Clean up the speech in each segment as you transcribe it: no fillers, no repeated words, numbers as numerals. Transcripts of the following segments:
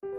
What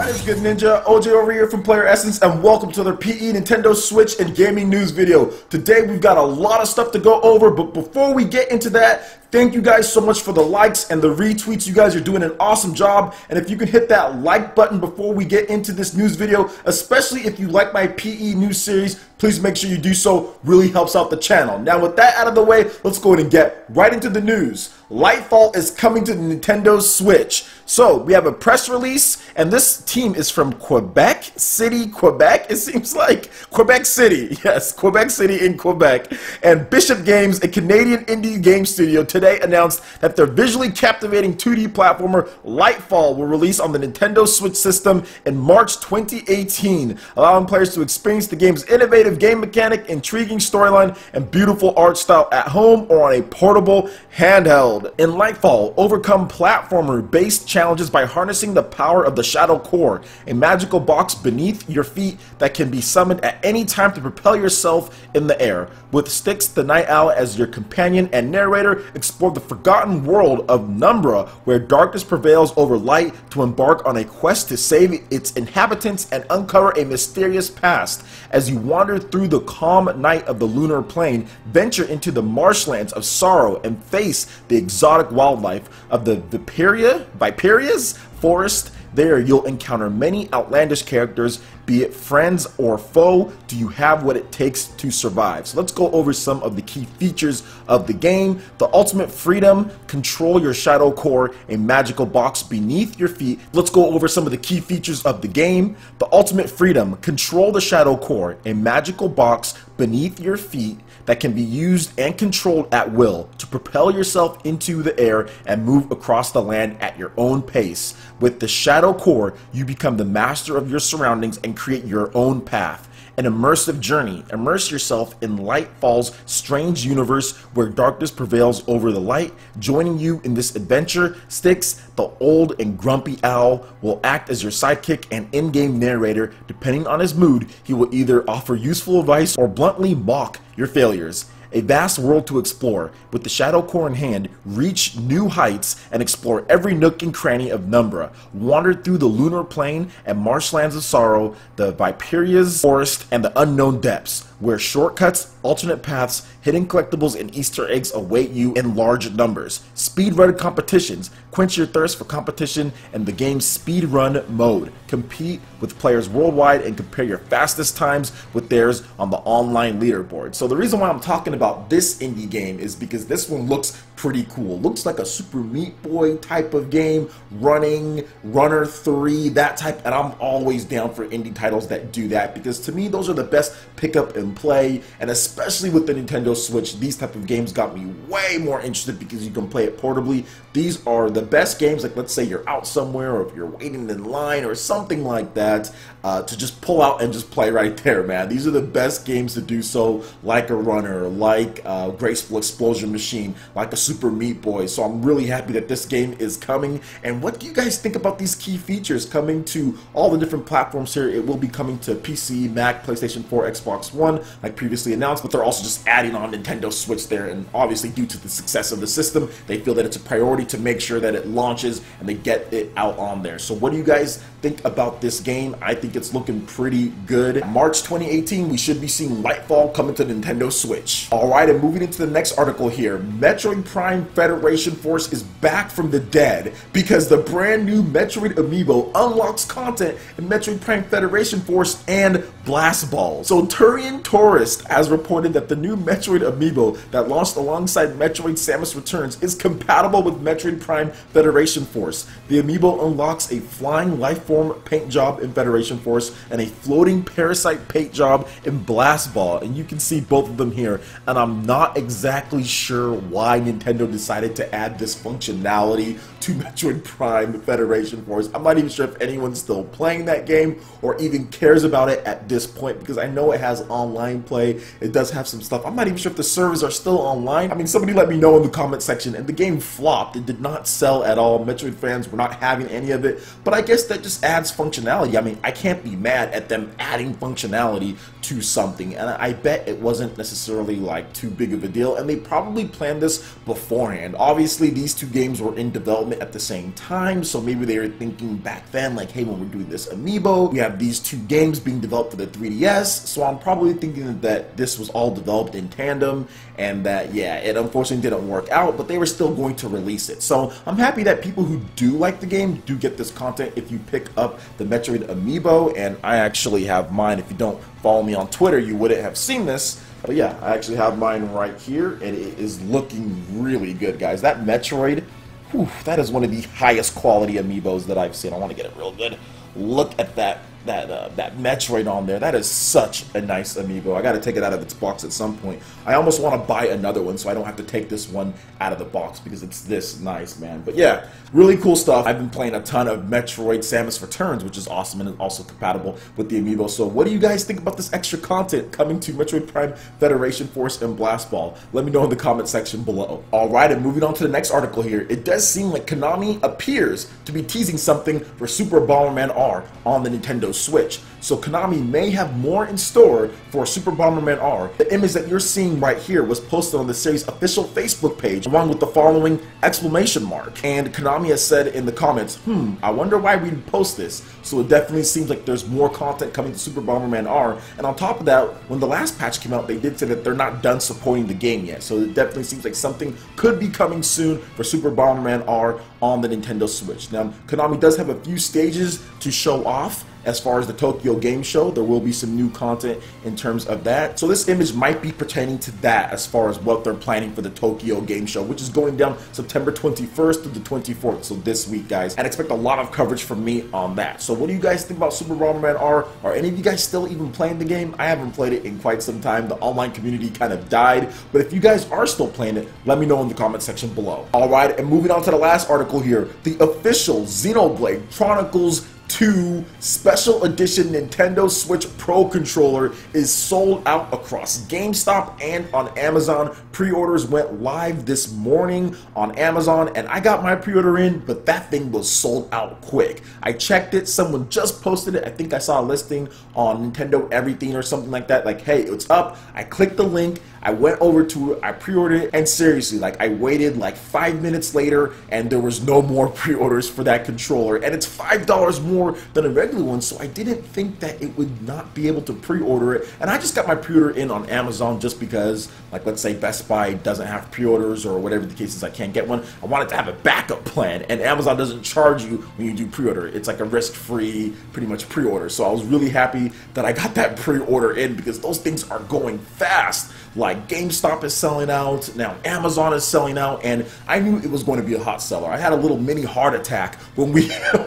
is good, Ninja? OJ over here from PlayerEssence, and welcome to the PE Nintendo Switch and gaming news video. Today we've got a lot of stuff to go over, but before we get into that, thank you guys so much for the likes and the retweets. You guys are doing an awesome job, and if you can hit that like button before we get into this news video, especially if you like my PE news series, please make sure you do so. Really helps out the channel. Now with that out of the way, let's go ahead and get right into the news. Lightfall is coming to the Nintendo Switch. So we have a press release, and this team is from Quebec City, Quebec. It seems like Quebec City. Yes, Quebec City in Quebec. And Bishop Games, a Canadian indie game studio, today announced that their visually captivating 2D platformer Lightfall will release on the Nintendo Switch system in March 2018, allowing players to experience the game's innovative game mechanic, intriguing storyline, and beautiful art style at home or on a portable handheld. In Lightfall, overcome platformer-based challenges by harnessing the power of the Shadow Core, a magical box beneath your feet that can be summoned at any time to propel yourself in the air. With Styx the Night Owl as your companion and narrator, explore the forgotten world of Numbra, where darkness prevails over light, to embark on a quest to save its inhabitants and uncover a mysterious past. As you wander through the calm night of the lunar plane, venture into the marshlands of sorrow and face the exotic wildlife of the Viperia's forest. There you'll encounter many outlandish characters, be it friends or foe. Do you have what it takes to survive? So let's go over some of the key features of the game. The ultimate freedom, control your Shadow Core, a magical box beneath your feet. Let's go over some of the key features of the game. The ultimate freedom, control the Shadow Core, a magical box beneath your feet that can be used and controlled at will to propel yourself into the air and move across the land at your own pace. With the Shadow Core, you become the master of your surroundings and create your own path. An immersive journey. Immerse yourself in Lightfall's strange universe where darkness prevails over the light. Joining you in this adventure, Styx, the old and grumpy owl, will act as your sidekick and in-game narrator. Depending on his mood, he will either offer useful advice or bluntly mock your failures. A vast world to explore. With the Shadow Core in hand, reach new heights and explore every nook and cranny of Numbra. Wander through the lunar plane and marshlands of sorrow, the Viperia's forest, and the unknown depths, where shortcuts, alternate paths, hidden collectibles, and Easter eggs await you in large numbers. Speedrun competitions. Quench your thirst for competition in the game's speedrun mode. Compete with players worldwide and compare your fastest times with theirs on the online leaderboard. So the reason why I'm talking about this indie game is because this one looks pretty cool. Looks like a Super Meat Boy type of game, Runner 3, that type, and I'm always down for indie titles that do that, because to me those are the best pick up and play, and especially with the Nintendo Switch, these type of games got me way more interested because you can play it portably. These are the best games, like let's say you're out somewhere or if you're waiting in line or something like that, to just pull out and just play right there, man. These are the best games to do so, like a Runner, like Graceful Explosion Machine, like a Super Meat Boy. So I'm really happy that this game is coming. And what do you guys think about these key features coming to all the different platforms here? It will be coming to PC, Mac, PlayStation 4, Xbox One, like previously announced, but they're also just adding on Nintendo Switch there, and obviously due to the success of the system, they feel that it's a priority to make sure that it launches and they get it out on there. So what do you guys think about this game? I think it's looking pretty good. March 2018, we should be seeing Lightfall coming to Nintendo Switch. Alright, and moving into the next article here, Metroid Prime Federation Force is back from the dead because the brand new Metroid amiibo unlocks content in Metroid Prime Federation Force and Blast Balls. So Turian Tourist has reported that the new Metroid amiibo that launched alongside Metroid Samus Returns is compatible with Metroid Prime Federation Force. The amiibo unlocks a flying lifeform paint job in Federation Force and a floating parasite paint job in Blast Ball, and you can see both of them here, and I'm not exactly sure why Nintendo decided to add this functionality to Metroid Prime Federation Force. I'm not even sure if anyone's still playing that game or even cares about it at this point, because I know it has online online play. It does have some stuff. I'm not even sure if the servers are still online. I mean, somebody let me know in the comment section, and the game flopped. It did not sell at all. Metroid fans were not having any of it, but I guess that just adds functionality. I mean, I can't be mad at them adding functionality to something, and I bet it wasn't necessarily like too big of a deal, and they probably planned this beforehand. Obviously, these two games were in development at the same time, so maybe they were thinking back then, like, hey, when we're doing this amiibo, we have these two games being developed for the 3DS, so I'm probably thinking that this was all developed in tandem, and that, yeah, it unfortunately didn't work out, but they were still going to release it. So I'm happy that people who do like the game do get this content if you pick up the Metroid amiibo, and I actually have mine. If you don't follow me on Twitter, you wouldn't have seen this. But yeah, I actually have mine right here, and it is looking really good, guys. That Metroid, whew, that is one of the highest quality amiibos that I've seen. I want to get it real good. Look at that Metroid on there. That is such a nice amiibo. I got to take it out of its box at some point. I almost want to buy another one so I don't have to take this one out of the box because it's this nice, man. But yeah, really cool stuff. I've been playing a ton of Metroid Samus Returns, which is awesome and also compatible with the amiibo. So what do you guys think about this extra content coming to Metroid Prime Federation Force and Blast Ball? Let me know in the comment section below. Alright, and moving on to the next article here. It does seem like Konami appears to be teasing something for Super Bomberman R on the Nintendo Switch. So Konami may have more in store for Super Bomberman R. The image that you're seeing right here was posted on the series' official Facebook page along with the following exclamation mark. And Konami has said in the comments, I wonder why we post this. So it definitely seems like there's more content coming to Super Bomberman R. And on top of that, when the last patch came out, they did say that they're not done supporting the game yet. So it definitely seems like something could be coming soon for Super Bomberman R on the Nintendo Switch. Now, Konami does have a few stages to show off. As far as the Tokyo Game Show, there will be some new content in terms of that. So this image might be pertaining to that as far as what they're planning for the Tokyo Game Show, which is going down September 21st to the 24th, so this week, guys. And expect a lot of coverage from me on that. So what do you guys think about Super Bomberman R? Are any of you guys still even playing the game? I haven't played it in quite some time. The online community kind of died. But if you guys are still playing it, let me know in the comment section below. Alright, and moving on to the last article here. The official Xenoblade Chronicles 2 Special Edition Nintendo Switch Pro Controller is sold out across GameStop and on Amazon. Pre-orders went live this morning on Amazon, and I got my pre-order in, but that thing was sold out quick. I checked it, someone just posted it. I think I saw a listing on Nintendo Everything or something like that, like, hey, it's up. I clicked the link, I went over to it, I pre-ordered it, and seriously, like, I waited like 5 minutes later, and there was no more pre-orders for that controller, and it's $5 more than a regular one, so I didn't think that it would not be able to pre-order it. And I just got my pre-order in on Amazon just because, like, let's say Best Buy doesn't have pre-orders or whatever the case is, I can't get one. I wanted to have a backup plan, and Amazon doesn't charge you when you do pre-order. It's like a risk-free, pretty much pre-order. So I was really happy that I got that pre-order in because those things are going fast. Like, GameStop is selling out, now Amazon is selling out, and I knew it was going to be a hot seller. I had a little mini heart attack when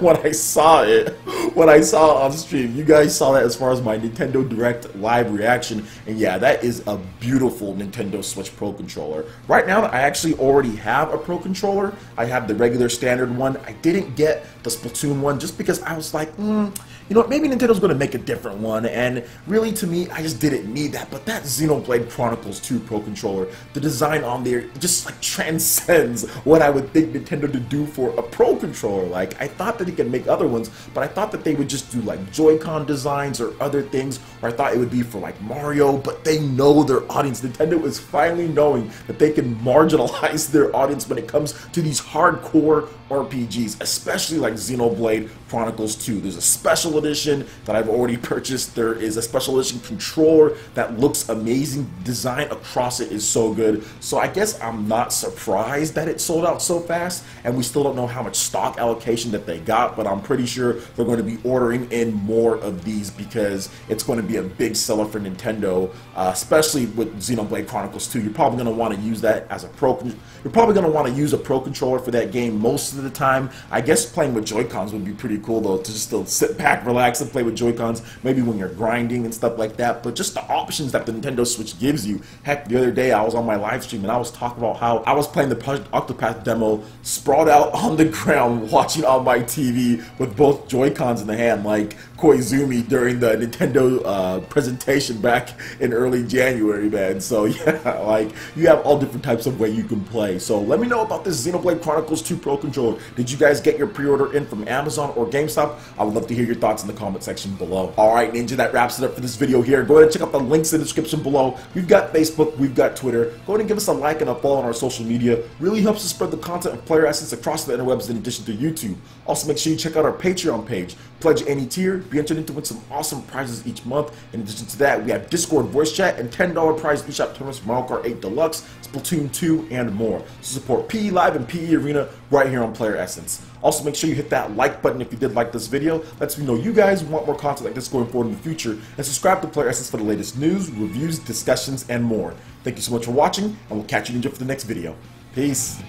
when I saw it, when I saw it on stream. You guys saw that as far as my Nintendo Direct live reaction, and yeah, that is a beautiful Nintendo Switch Pro Controller. Right now, I actually already have a Pro Controller. I have the regular standard one. I didn't get the Splatoon one just because I was like, you know what, maybe Nintendo's going to make a different one, and really, to me, I just didn't need that. But that Xenoblade Chronicles 2 Pro Controller, the design on there just like transcends what I would think Nintendo to do for a Pro Controller. Like, I thought that they could make other ones, but I thought that they would just do like Joy-Con designs or other things, or I thought it would be for like Mario, but they know their audience. Nintendo is finally knowing that they can marginalize their audience when it comes to these hardcore RPGs, especially like Xenoblade Chronicles 2. There's a special edition that I've already purchased. There is a special edition controller that looks amazing. Design across it is so good. So I guess I'm not surprised that it sold out so fast, and we still don't know how much stock allocation that they got, but I'm pretty sure they're going to be ordering in more of these because it's going to be a big seller for Nintendo, especially with Xenoblade Chronicles 2. You're probably going to want to use that as a you're probably going to want to use a Pro Controller for that game most of the time. I guess playing with Joy-Cons would be pretty cool though, to just still sit back, relax, and play with Joy-Cons, maybe when you're grinding and stuff like that. But just the options that the Nintendo Switch gives you. Heck, the other day I was on my live stream and I was talking about how I was playing the Project Octopath demo, sprawled out on the ground, watching on my TV with both Joy-Cons in the hand. Like, Koizumi during the Nintendo presentation back in early January, man. So yeah, like you have all different types of way you can play. So let me know about this Xenoblade Chronicles 2 Pro controller. Did you guys get your pre-order in from Amazon or GameStop? I would love to hear your thoughts in the comment section below. Alright, Ninja, that wraps it up for this video here. Go ahead and check out the links in the description below. We've got Facebook, we've got Twitter. Go ahead and give us a like and a follow on our social media. Really helps us spread the content of PlayerEssence across the interwebs in addition to YouTube. Also, make sure you check out our Patreon page. Pledge any tier, be entered in to win some awesome prizes each month. In addition to that, we have Discord voice chat and $10 prize eShop tournaments for Mario Kart 8 Deluxe, Splatoon 2, and more. So support PE Live and PE Arena right here on PlayerEssence. Also, make sure you hit that like button if you did like this video. Lets me know you guys want more content like this going forward in the future. And subscribe to PlayerEssence for the latest news, reviews, discussions, and more. Thank you so much for watching, and we'll catch you, Ninja, for the next video. Peace.